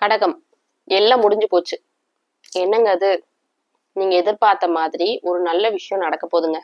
கடகம், எல்லாம் முடிஞ்சு போச்சு. என்னங்க அது? நீங்க எதிர்பார்த்த மாதிரி ஒரு நல்ல விஷயம் நடக்க போகுதுங்க.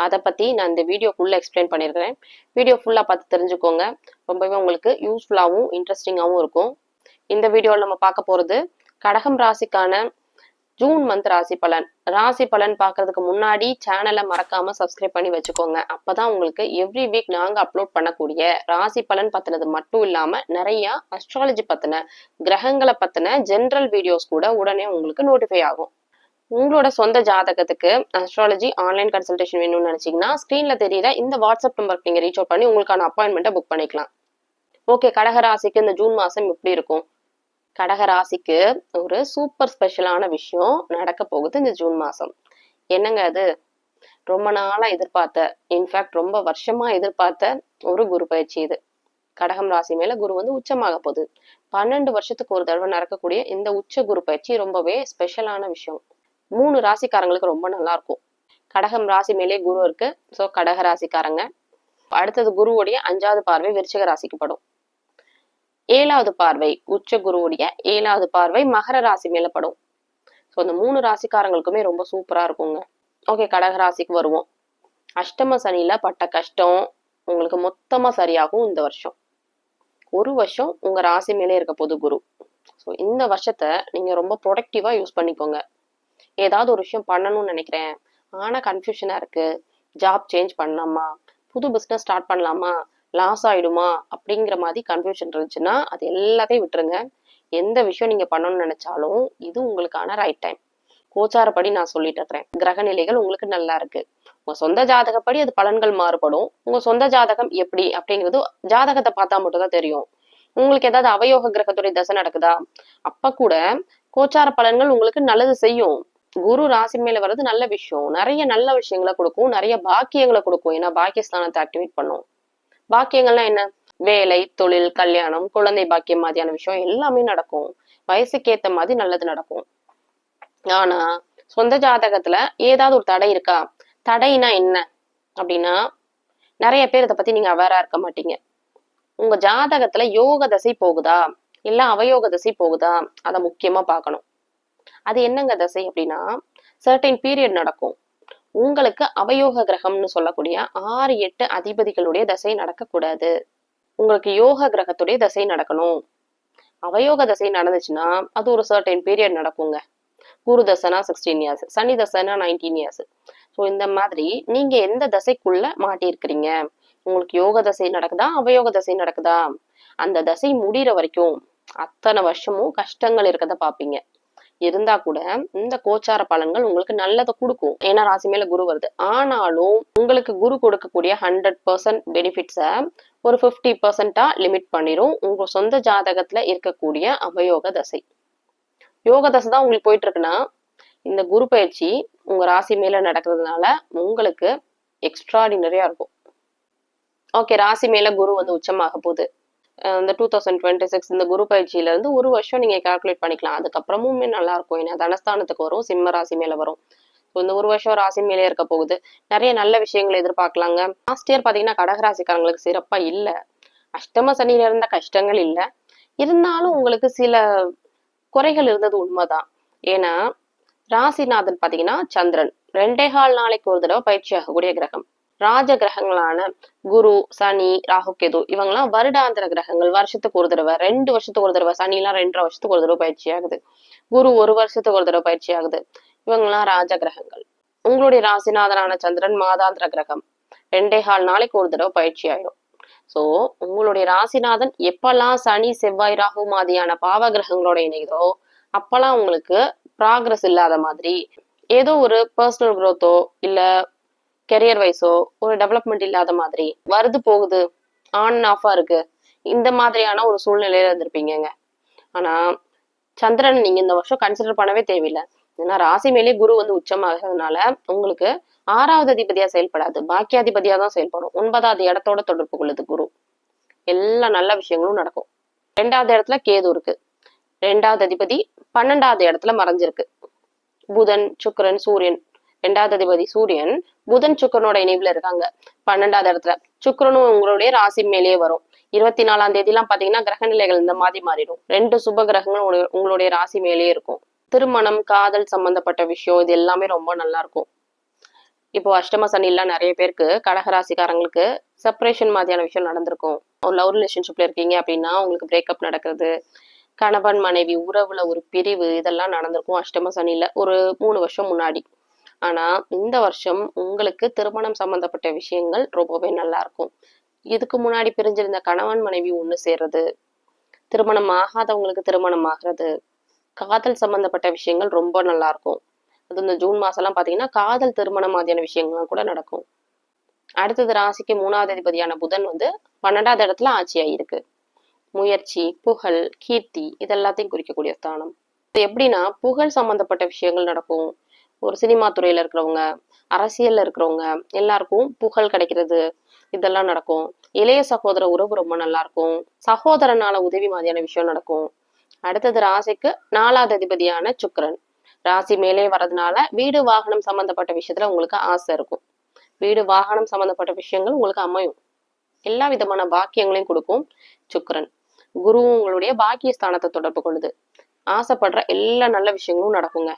அதை பத்தி நான் இந்த வீடியோ ஃபுல்லா எக்ஸ்பிளைன் பண்ணியிருக்கிறேன். வீடியோ ஃபுல்லா பார்த்து தெரிஞ்சுக்கோங்க. ரொம்பவே உங்களுக்கு யூஸ்ஃபுல்லாகவும் இன்ட்ரெஸ்டிங்காகவும் இருக்கும். இந்த வீடியோவில் நம்ம பார்க்க போறது கடகம் ராசிக்கான ஜூன் மந்த் ராசி பலன். ராசி பலன் பார்க்கறதுக்கு முன்னாடி சேனலை மறக்காம சப்ஸ்கிரைப் பண்ணி வச்சுக்கோங்க. அப்பதான் உங்களுக்கு எவ்ரி வீக் நாங்க அப்லோட் பண்ணக்கூடிய ராசி பலன் பத்தினது மட்டும் இல்லாம நிறைய அஸ்ட்ராலஜி பத்தின, கிரகங்களை பத்தின ஜென்ரல் வீடியோஸ் கூட உடனே உங்களுக்கு நோட்டிஃபை ஆகும். உங்களோட சொந்த ஜாதகத்துக்கு அஸ்ட்ராலஜி ஆன்லைன் கன்சல்டேஷன் வேணும்னு நினைச்சீங்கன்னா ஸ்கிரீன்ல தெரியற இந்த வாட்ஸ்அப் நம்பருக்கு நீங்க ரீச் அவுட் பண்ணி உங்களுக்கான அப்பாயின்மெண்ட்டை புக் பண்ணிக்கலாம். ஓகே, கடகராசிக்கு இந்த ஜூன் மாசம் எப்படி இருக்கும்? கடகராசிக்கு ஒரு சூப்பர் ஸ்பெஷலான விஷயம் நடக்க போகுது இந்த ஜூன் மாசம். என்னங்க அது? ரொம்ப நாளா எதிர்பார்த்த, இன்ஃபேக்ட் ரொம்ப வருஷமா எதிர்பார்த்த ஒரு குரு பயிற்சி இது. கடகம் ராசி மேல குரு வந்து உச்சமாக போகுது. 12 வருஷத்துக்கு ஒரு தடவை நடக்கக்கூடிய இந்த உச்ச குரு பயிற்சி ரொம்பவே ஸ்பெஷலான விஷயம். 3 ராசிக்காரங்களுக்கு ரொம்ப நல்லா இருக்கும். கடகம் ராசி மேலே குரு இருக்கு. ஸோ கடக ராசிக்காரங்க. அடுத்தது குருவுடைய 5வது பார்வை விருச்சிக ராசிக்கு படும். 7வது பார்வை உச்ச குருவுடைய 7வது பார்வை மகர ராசி மேல படும். ஸோ இந்த 3 ராசிக்காரங்களுக்குமே ரொம்ப சூப்பரா இருக்குங்க. ஓகே, கடக ராசிக்கு வருவோம். அஷ்டம சனியில பட்ட கஷ்டம் உங்களுக்கு மொத்தமா சரியாகும் இந்த வருஷம். ஒரு வருஷம் உங்க ராசி மேலே இருக்க போது குரு. ஸோ இந்த வருஷத்தை நீங்க ரொம்ப ப்ரொடக்டிவா யூஸ் பண்ணிக்கோங்க. ஏதாவது ஒரு விஷயம் பண்ணணும்னு நினைக்கிறேன், ஆனா கன்ஃபியூஷனா இருக்கு, ஜாப் சேஞ்ச் பண்ணலாமா, புது பிஸ்னஸ் ஸ்டார்ட் பண்ணலாமா, லாஸ் ஆயிடுமா அப்படிங்கிற மாதிரி கன்ஃபியூஷன் இருந்துச்சுன்னா அது எல்லாத்தையும் விட்டுருங்க. எந்த விஷயம் நீங்க பண்ணணும்னு நினைச்சாலும் இது உங்களுக்கான ரைட் டைம். கோச்சாரப்படி நான் சொல்லிட்டு இருக்கிறேன். கிரக நிலைகள் உங்களுக்கு நல்லா இருக்கு. உங்க சொந்த ஜாதகப்படி அது பலன்கள் மாறுபடும். உங்க சொந்த ஜாதகம் எப்படி அப்படிங்கிறது ஜாதகத்தை பார்த்தா மட்டும் தான் தெரியும். உங்களுக்கு ஏதாவது அவயோக கிரகத்துடைய தசை நடக்குதா, அப்ப கூட கோச்சார பலன்கள் உங்களுக்கு நல்லது செய்யும். குரு ராசி மேல வர்றது நல்ல விஷயம், நிறைய நல்ல விஷயங்களை கொடுக்கும், நிறைய பாக்கியங்களை கொடுக்கும். ஏன்னா பாக்கியஸ்தானத்தை ஆக்டிவேட் பண்ணும். பாக்கியங்கள்லாம் என்ன? வேலை, தொழில், கல்யாணம், குழந்தை பாக்கியம் மாதிரியான விஷயம் எல்லாமே நடக்கும். வயசுக்கு ஏத்த மாதிரி நல்லது நடக்கும். ஆனா சொந்த ஜாதகத்துல ஏதாவது ஒரு தடை இருக்கா? தடைனா என்ன அப்படின்னா, நிறைய பேர் இதை பத்தி நீங்க அவேரா இருக்க மாட்டீங்க. உங்க ஜாதகத்துல யோக தசை போகுதா இல்ல அவயோக தசை போகுதா, அதை முக்கியமா பார்க்கணும். அது என்னங்க தசை அப்படின்னா, சர்டைன் பீரியட் நடக்கும். உங்களுக்கு அவயோக கிரகம்னு சொல்லக்கூடிய 6-8 அதிபதிகளுடைய தசை நடக்கக்கூடாது. உங்களுக்கு யோக கிரகத்துடைய தசை நடக்கணும். அவயோக தசை நடந்துச்சுன்னா அது ஒரு சர்டைன் பீரியட் நடக்குங்க. குரு தசைனா 16 இயர்ஸ், சனி தசைனா 19 இயர்ஸ். ஸோ இந்த மாதிரி நீங்க எந்த தசைக்குள்ள மாட்டியிருக்கிறீங்க, உங்களுக்கு யோக தசை நடக்குதா அவயோக தசை நடக்குதா, அந்த தசை முடிகிற வரைக்கும் அத்தனை வருஷமும் கஷ்டங்கள் இருக்கத பாப்பீங்க. இருந்தா கூட இந்த கோச்சார பலன்கள் உங்களுக்கு நல்லதை கொடுக்கும். ஏன்னா ராசி மேல குரு வருது. ஆனாலும் உங்களுக்கு குரு கொடுக்கக்கூடிய 100% பெனிஃபிட்ஸை ஒரு 50% லிமிட் பண்ணிரும் உங்க சொந்த ஜாதகத்துல இருக்கக்கூடிய அவயோக தசை. யோக தசை தான் உங்களுக்கு போயிட்டு இருக்குன்னா இந்த குரு பயிற்சி உங்க ராசி மேல நடக்கிறதுனால உங்களுக்கு எக்ஸ்ட்ராடினரியா இருக்கும். ஓகே, ராசி மேல குரு வந்து உச்சமாக போகுது. இந்த 2026 இந்த குரு பயிற்சியில இருந்து ஒரு வருஷம் நீங்க கால்குலேட் பண்ணிக்கலாம். அதுக்கப்புறமுமே நல்லா இருக்கும். ஏன்னா தனஸ்தானத்துக்கு வரும், சிம்ம ராசி மேல வரும். இந்த ஒரு வருஷம் ராசி மேலே இருக்க போகுது. நிறைய நல்ல விஷயங்களை எதிர்பார்க்கலாங்க. லாஸ்ட் இயர் பாத்தீங்கன்னா கடகராசிக்காரங்களுக்கு சிறப்பா இல்ல. அஷ்டம சனியில இருந்த கஷ்டங்கள் இல்ல, இருந்தாலும் உங்களுக்கு சில குறைகள் இருந்தது உண்மைதான். ஏன்னா ராசிநாதன் பாத்தீங்கன்னா சந்திரன் 2.25 நாளைக்கு ஒரு தடவை பயிற்சி ஆகக்கூடிய கிரகம். ராஜ கிரகங்களான குரு, சனி, ராகு, கேது இவங்கெல்லாம் வருடாந்திர கிரகங்கள். வருஷத்துக்கு ஒரு தடவை, 2 வருஷத்துக்கு ஒரு தடவை. சனி எல்லாம் 2.5 வருஷத்துக்கு ஒரு தடவை பயிற்சி ஆகுது. குரு 1 வருஷத்துக்கு ஒரு தடவை பயிற்சி ஆகுது. இவங்கெல்லாம் ராஜ கிரகங்கள். உங்களுடைய ராசிநாதனான சந்திரன் மாதாந்திர கிரகம். 2.25 நாளைக்கு ஒரு தடவை பயிற்சி ஆயிடும். சோ உங்களுடைய ராசிநாதன் எப்பெல்லாம் சனி, செவ்வாய், ராகு மாதிரியான பாவ கிரகங்களோட இணைதோ அப்பெல்லாம் உங்களுக்கு ப்ராக்ரஸ் இல்லாத மாதிரி, ஏதோ ஒரு பர்சனல் குரோத்தோ இல்ல கெரியர் வைஸோ ஒரு டெவலப்மெண்ட் இல்லாத மாதிரி வருது போகுது, ஆன் ஆஃபா இருக்கு, இந்த மாதிரியான ஒரு சூழ்நிலையில இருந்திருப்பீங்க. ஆனா சந்திரன் நீங்க இந்த வருஷம் கன்சிடர் பண்ணவே தேவையில்லை. ஏன்னா ராசி மேலேயே குரு வந்து உச்சமாகிறதுனால உங்களுக்கு 6வது அதிபதியா செயல்படாது, பாக்கியாதிபதியா தான் செயல்படும். 9வது இடத்தோட தொடர்பு கொள்ளுது குரு. எல்லா நல்ல விஷயங்களும் நடக்கும். 2வது இடத்துல கேது இருக்கு. 2வது அதிபதி 12வது இடத்துல மறைஞ்சிருக்கு. புதன், சுக்கிரன், சூரியன். 2வது அதிபதி சூரியன் புதன் சுக்கிரனோட இணைவுல இருக்காங்க 12வது இடத்துல. சுக்கிரனும் உங்களுடைய ராசி மேலேயே வரும். 24ஆம் தேதிலாம் பாத்தீங்கன்னா கிரக நிலைகள் இந்த மாதிரி மாறிடும். 2 சுப கிரகங்களும் உங்களுடைய ராசி மேலேயே இருக்கும். திருமணம், காதல் சம்பந்தப்பட்ட விஷயம் இது எல்லாமே ரொம்ப நல்லா இருக்கும். இப்போ அஷ்டம சனி எல்லாம் நிறைய பேருக்கு கடகராசிக்காரங்களுக்கு செப்பரேஷன் மாதிரியான விஷயம் நடந்திருக்கும். ஒரு லவ் ரிலேஷன்ஷிப்ல இருக்கீங்க அப்படின்னா உங்களுக்கு பிரேக்கப் நடக்கிறது, கணவன் மனைவி உறவுல ஒரு பிரிவு இதெல்லாம் நடந்திருக்கும் அஷ்டம சனியில ஒரு 3 வருஷம் முன்னாடி. ஆனா இந்த வருஷம் உங்களுக்கு திருமணம் சம்பந்தப்பட்ட விஷயங்கள் ரொம்பவே நல்லா இருக்கும். இதுக்கு முன்னாடி பிரிஞ்சிருந்த கணவன் மனைவி ஒண்ணு சேர்றது, திருமணம் ஆகாதவங்களுக்கு திருமணம் ஆகிறது, காதல் சம்பந்தப்பட்ட விஷயங்கள் ரொம்ப நல்லா இருக்கும். அது இந்த ஜூன் மாசம் எல்லாம் பாத்தீங்கன்னா காதல் திருமணம் மாதிரியான விஷயங்கள்லாம் கூட நடக்கும். அடுத்தது ராசிக்கு 3வது அதிபதியான புதன் வந்து 12வது இடத்துல ஆட்சியாயிருக்கு. முயற்சி, புகழ், கீர்த்தி இதெல்லாத்தையும் குறிக்கக்கூடிய ஸ்தானம். இது எப்படின்னா புகழ் சம்பந்தப்பட்ட விஷயங்கள் நடக்கும். ஒரு சினிமா துறையில இருக்கிறவங்க, அரசியல்ல இருக்கிறவங்க எல்லாருக்கும் புகழ் கிடைக்கிறது இதெல்லாம் நடக்கும். இளைய சகோதர உறவு ரொம்ப நல்லா இருக்கும். சகோதரனால உதவி மாதிரியான விஷயம் நடக்கும். அடுத்தது ராசிக்கு 4வது அதிபதியான சுக்கிரன் ராசி மேலே வர்றதுனால வீடு வாகனம் சம்பந்தப்பட்ட விஷயத்துல உங்களுக்கு ஆசை இருக்கும். வீடு வாகனம் சம்பந்தப்பட்ட விஷயங்கள் உங்களுக்கு அமையும். எல்லா விதமான பாக்கியங்களையும் கொடுக்கும் சுக்கிரன். குருவும் உங்களுடைய பாக்கிய ஸ்தானத்தை தொடர்பு கொள்ளுது. ஆசைப்படுற எல்லா நல்ல விஷயங்களும் நடக்குங்க.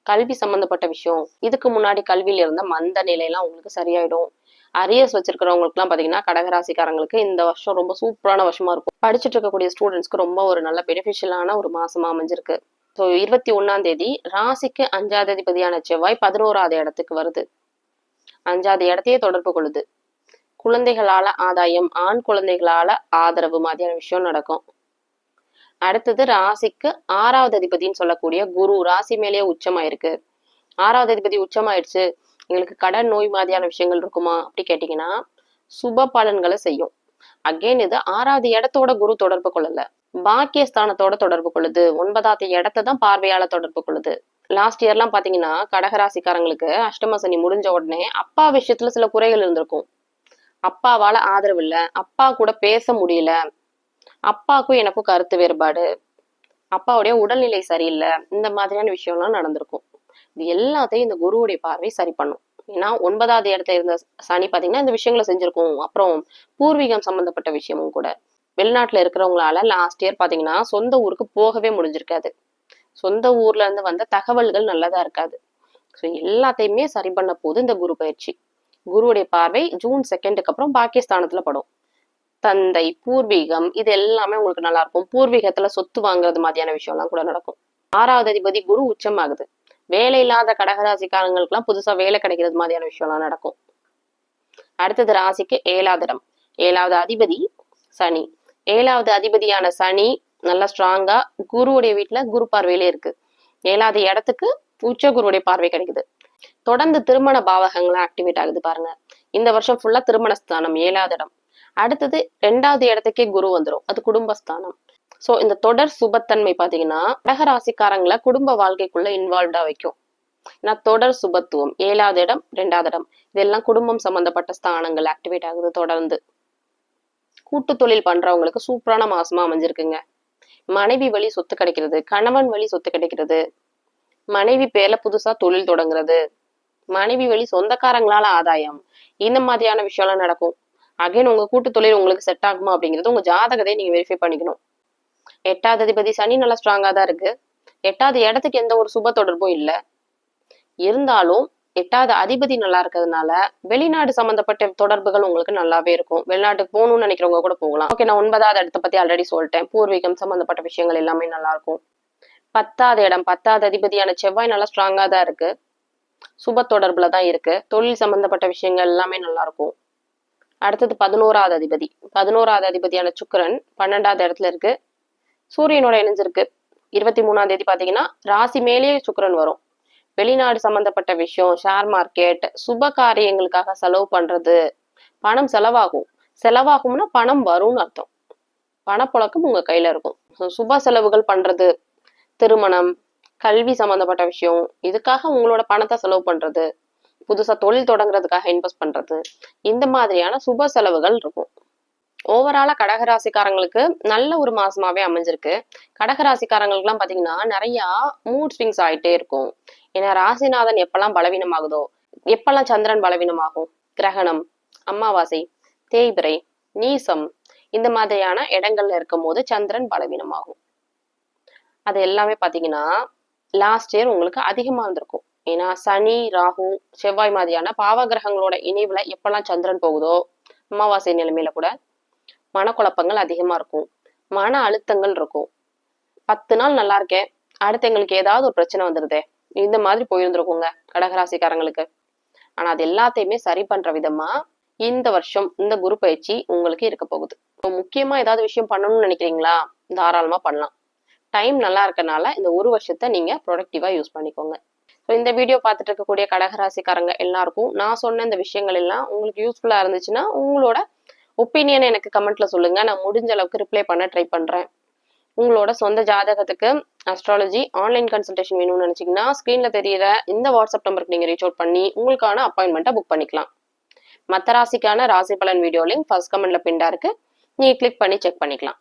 கல்வி சம்பந்தப்பட்ட விஷயம், இதுக்கு முன்னாடி கல்வியில இருந்த மந்த நிலையெல்லாம் உங்களுக்கு சரியாயிடும். அரியர்ஸ் வச்சிருக்கிறவங்களுக்கு எல்லாம் பாத்தீங்கன்னா கடகராசிக்காரங்களுக்கு இந்த வருஷம் ரொம்ப சூப்பரான வருஷமா இருக்கும். படிச்சுட்டு இருக்கக்கூடிய ஸ்டூடெண்ட்ஸ்க்கு ரொம்ப ஒரு நல்ல பெனிஃபிஷியலான ஒரு மாசமா அமைஞ்சிருக்கு. ஸோ 21ஆம் தேதி ராசிக்கு 5வது அதிபதியான செவ்வாய் 11வது இடத்துக்கு வருது. 5வது இடத்தையே தொடர்பு கொள்ளுது. குழந்தைகளால ஆதாயம், ஆண் குழந்தைகளால ஆதரவு மாதிரியான விஷயம் நடக்கும். அடுத்தது ராசிக்கு 6வது அதிபதினு சொல்லக்கூடிய குரு ராசி மேலேயே உச்சமாயிருக்கு. 6வது அதிபதி உச்சமாயிடுச்சு, எங்களுக்கு கடன் நோய் மாதிரியான விஷயங்கள் இருக்குமா அப்படி கேட்டீங்கன்னா சுப பலன்களை செய்யும். அகைன் இது 6வது இடத்தோட குரு தொடர்பு கொள்ளல, பாக்கியஸ்தானத்தோட தொடர்பு கொள்ளுது. 9வது இடத்தை தான் பார்வையால தொடர்பு கொள்ளுது. லாஸ்ட் இயர்லாம் பாத்தீங்கன்னா கடகராசிக்காரங்களுக்கு அஷ்டம சனி முடிஞ்ச உடனே அப்பா விஷயத்துல சில குறைகள் இருந்திருக்கும். அப்பாவால ஆதரவு இல்ல, அப்பா கூட பேச முடியல, அப்பாவுக்கும் எனக்கும் கருத்து வேறுபாடு, அப்பாவுடைய உடல்நிலை சரியில்லை, இந்த மாதிரியான விஷயம்லாம் நடந்திருக்கும். இது எல்லாத்தையும் இந்த குருவுடைய பார்வை சரி பண்ணும். ஏன்னா 9வது இடத்துல இருந்த சனி பாத்தீங்கன்னா இந்த விஷயங்களை செஞ்சிருக்கும். அப்புறம் பூர்வீகம் சம்பந்தப்பட்ட விஷயமும் கூட. வெளிநாட்டுல இருக்கிறவங்களால லாஸ்ட் இயர் பாத்தீங்கன்னா சொந்த ஊருக்கு போகவே முடிஞ்சிருக்காது. சொந்த ஊர்ல இருந்து வந்த தகவல்கள் நல்லதா இருக்காது. ஸோ எல்லாத்தையுமே சரி பண்ண போது இந்த குரு பயிற்சி. குருவுடைய பார்வை ஜூன் 2க்கு அப்புறம் பாகிஸ்தானத்துல படும். தந்தை, பூர்வீகம் இது எல்லாமே உங்களுக்கு நல்லா இருக்கும். பூர்வீகத்துல சொத்து வாங்குறது மாதிரியான விஷயம்லாம் கூட நடக்கும். 6வது அதிபதி குரு உச்சமாகுது. வேலை இல்லாத கடகராசிக்காரங்களுக்கு எல்லாம் புதுசா வேலை கிடைக்கிறது மாதிரியான விஷயம்லாம் நடக்கும். அடுத்தது ராசிக்கு 7வது இடம். 7வது அதிபதி சனி. 7வது அதிபதியான சனி நல்லா ஸ்ட்ராங்கா குருவுடைய வீட்டுல குரு பார்வையிலே இருக்கு. 7வது இடத்துக்கு உச்ச குருவுடைய பார்வை கிடைக்குது. தொடர்ந்து திருமண பாவகங்கள்லாம் ஆக்டிவேட் ஆகுது பாருங்க. இந்த வருஷம் ஃபுல்லா திருமண ஸ்தானம் 7வது இடம். அடுத்தது 2வது இடத்துக்கே குரு வந்துடும், அது குடும்பஸ்தானம். சோ இந்த தொடர் சுபத்தன்மை பாத்தீங்கன்னா கடகராசிக்காரங்களை குடும்ப வாழ்க்கைக்குள்ள இன்வால்வ்டா வைக்கும். ஏன்னா தொடர் சுபத்துவம் 7வது இடம் 2வது இடம் இதெல்லாம் குடும்பம் சம்பந்தப்பட்ட ஸ்தானங்கள் ஆக்டிவேட் ஆகுது. தொடர்ந்து கூட்டு தொழில் பண்றவங்களுக்கு சூப்பரான மாசமா அமைஞ்சிருக்குங்க. மனைவி வழி சொத்து கிடைக்கிறது, கணவன் வழி சொத்து கிடைக்கிறது, மனைவி பேர்ல புதுசா தொழில் தொடங்குறது, மனைவி வழி சொந்தக்காரங்களால ஆதாயம், இந்த மாதிரியான விஷயம்லாம் நடக்கும். அகைன் உங்க கூட்டு தொழில் உங்களுக்கு செட் ஆகுமா அப்படிங்கிறது உங்க ஜாதகத்தை நீங்க வெரிஃபை பண்ணிக்கணும். 8வது அதிபதி சனி நல்லா ஸ்ட்ராங்கா தான் இருக்கு. 8வது இடத்துக்கு எந்த ஒரு சுப தொடர்பும் இல்லை. இருந்தாலும் 8வது அதிபதி நல்லா இருக்கிறதுனால வெளிநாடு சம்பந்தப்பட்ட தொடர்புகள் உங்களுக்கு நல்லாவே இருக்கும். வெளிநாட்டுக்கு போகணும்னு நினைக்கிறவங்க கூட போகலாம். ஓகே, நான் 9வது இடத்தை பத்தி ஆல்ரெடி சொல்லிட்டேன். பூர்வீகம் சம்பந்தப்பட்ட விஷயங்கள் எல்லாமே நல்லா இருக்கும். 10வது இடம் 10வது அதிபதியான செவ்வாய் நல்லா ஸ்ட்ராங்கா தான் இருக்கு. சுப தொடர்புல தான் இருக்கு. தொழில் சம்பந்தப்பட்ட விஷயங்கள் எல்லாமே நல்லா இருக்கும். அடுத்தது 11வது அதிபதி 11வது அதிபதியான சுக்கிரன் 12வது இடத்துல இருக்கு. சூரியனோட இணைஞ்சிருக்கு. 23ஆம் தேதி பாத்தீங்கன்னா ராசி மேலேயே சுக்கிரன் வரும். வெளிநாடு சம்பந்தப்பட்ட விஷயம், ஷேர் மார்க்கெட், சுப காரியங்களுக்காக செலவு பண்றது, பணம் செலவாகும்னா பணம் வரும்னு அர்த்தம். பணப்புழக்கம் உங்க கையில இருக்கும். சுப செலவுகள் பண்றது, திருமணம், கல்வி சம்பந்தப்பட்ட விஷயம், இதுக்காக உங்களோட பணத்தை செலவு பண்றது, புதுசா தொழில் தொடங்குறதுக்காக இன்வெஸ்ட் பண்றது, இந்த மாதிரியான சுப செலவுகள் இருக்கும். ஓவராலா கடகராசிக்காரங்களுக்கு நல்ல ஒரு மாசமாவே அமைஞ்சிருக்கு. கடகராசிக்காரங்களுக்கு எல்லாம் பாத்தீங்கன்னா நிறைய மூட் ஸ்விங்ஸ் ஆயிட்டே இருக்கும். ஏன்னா ராசிநாதன் எப்பெல்லாம் பலவீனம் ஆகுதோ, எப்பெல்லாம் சந்திரன் பலவீனமாகும், கிரகணம், அமாவாசை, தேய்பிறை, நீசம், இந்த மாதிரியான இடங்கள்ல இருக்கும் போது சந்திரன் பலவீனமாகும். அது எல்லாமே பாத்தீங்கன்னா லாஸ்ட் இயர் உங்களுக்கு அதிகமா இருந்திருக்கும். ஏன்னா சனி, ராகு, செவ்வாய் மாதிரியான பாவ கிரகங்களோட இணைவுல எப்பெல்லாம் சந்திரன் போகுதோ, அமாவாசை நிலைமையில கூட மனக்குழப்பங்கள் அதிகமா இருக்கும், மன அழுத்தங்கள் இருக்கும். 10 நாள் நல்லா இருக்கேன், அடுத்து எங்களுக்கு ஏதாவது ஒரு பிரச்சனை வந்துருதே, இந்த மாதிரி போயிருந்திருக்குங்க கடகராசிக்காரங்களுக்கு. ஆனா அது எல்லாத்தையுமே சரி பண்ற விதமா இந்த வருஷம் இந்த குரு பயிற்சி உங்களுக்கு இருக்க போகுது. இப்போ முக்கியமா ஏதாவது விஷயம் பண்ணணும்னு நினைக்கிறீங்களா, தாராளமா பண்ணலாம். டைம் நல்லா இருக்கனால இந்த ஒரு வருஷத்தை நீங்க ப்ரொடக்டிவா யூஸ் பண்ணிக்கோங்க. ஸோ இந்த வீடியோ பார்த்துட்டு இருக்கக்கூடிய கடகராசிக்காரங்க எல்லாருக்கும் நான் சொன்ன இந்த விஷயங்கள் எல்லாம் உங்களுக்கு யூஸ்ஃபுல்லா இருந்துச்சுன்னா உங்களோட ஒப்பீனியனை எனக்கு கமெண்ட்ல சொல்லுங்க. நான் முடிஞ்ச அளவுக்கு ரிப்ளை பண்ண ட்ரை பண்றேன். உங்களோட சொந்த ஜாதகத்துக்கு அஸ்ட்ராலஜி ஆன்லைன் கன்சல்டேஷன் வேணும்னு நினைச்சீங்கன்னா ஸ்கிரீன்ல தெரியிற இந்த வாட்ஸ்அப் நம்பருக்கு நீங்க ரீச் அவுட் பண்ணி உங்களுக்கான அப்பாயின்மெண்ட்டை புக் பண்ணிக்கலாம். மற்ற ராசிக்கான ராசி பலன் வீடியோ லிங்க் ஃபர்ஸ்ட் கமெண்ட்ல பின்டா இருக்கு, நீங்க கிளிக் பண்ணி செக் பண்ணிக்கலாம்.